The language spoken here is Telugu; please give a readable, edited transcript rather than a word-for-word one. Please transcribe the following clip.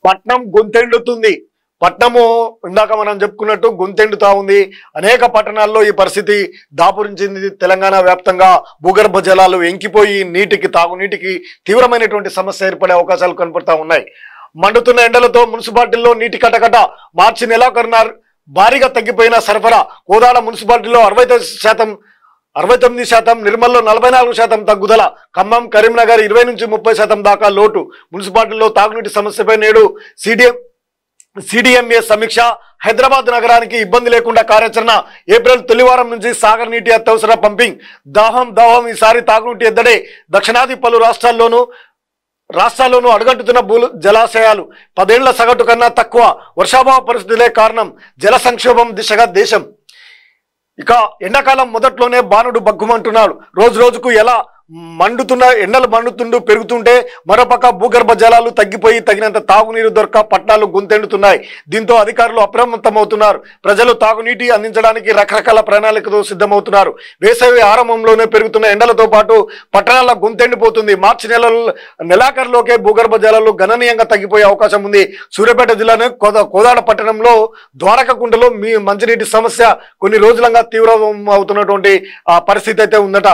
పట్నం గొంతెండుతుంది. పట్నము ఇందాక మనం చెప్పుకున్నట్టు గొంతెండుతా ఉంది. అనేక పట్టణాల్లో ఈ పరిస్థితి దాపురించింది. తెలంగాణ వ్యాప్తంగా భూగర్భ జలాలు ఎంకిపోయి తాగునీటికి తీవ్రమైనటువంటి సమస్య ఏర్పడే అవకాశాలు కనపడతా ఉన్నాయి. మండుతున్న ఎండలతో మున్సిపాలిటీల్లో నీటి కటకట. మార్చి నెలాఖరున భారీగా తగ్గిపోయిన సరఫరా. కోదాడ మున్సిపాలిటీలో 69%, నిర్మల్లో 44% తగ్గుదల. ఖమ్మం, కరీంనగర్ 20 నుంచి 30% దాకా లోటు. మున్సిపాలిటీల్లో తాగునీటి సమస్యపై నేడు సిడిఎంఏ సమీక్ష. హైదరాబాద్ నగరానికి ఇబ్బంది లేకుండా కార్యాచరణ. ఏప్రిల్ తొలివారం నుంచి సాగర్ నీటి అత్యవసర పంపింగ్. దాహం ఈసారి తాగునీటి ఎద్దడే. దక్షిణాది పలు రాష్ట్రాల్లోనూ అడుగంటుతున్న జలాశయాలు. 10 ఏళ్ల సగటు కన్నా తక్కువ. వర్షాభావ పరిస్థితులే కారణం. జల సంక్షోభం దిశగా దేశం. ఇక ఎండాకాలం మొదట్లోనే బాణుడు బగ్గుమంటున్నాడు. రోజు రోజుకు ఎలా ఎండలు మండుతుంటూ పెరుగుతుంటే మరోపక్క భూగర్భ జలాలు తగ్గిపోయి తగినంత తాగునీరు దొరక పట్టణాలు గొంతెండుతున్నాయి. దీంతో అధికారులు అప్రమత్తమవుతున్నారు. ప్రజలు తాగునీటి అందించడానికి రకరకాల ప్రణాళికతో సిద్ధమవుతున్నారు. వేసవి ఆరంభంలోనే పెరుగుతున్న ఎండలతో పాటు పట్టణాల గొంతెండిపోతుంది. మార్చి నెలాఖరులోకే భూగర్భ జలాలు గణనీయంగా తగ్గిపోయే అవకాశం ఉంది. సూర్యాపేట జిల్లాలోని కోదాడ పట్టణంలో ద్వారకకుంటలో మంచినీటి సమస్య కొన్ని రోజులుగా తీవ్రం అవుతున్నటువంటి పరిస్థితి అయితే ఉందట.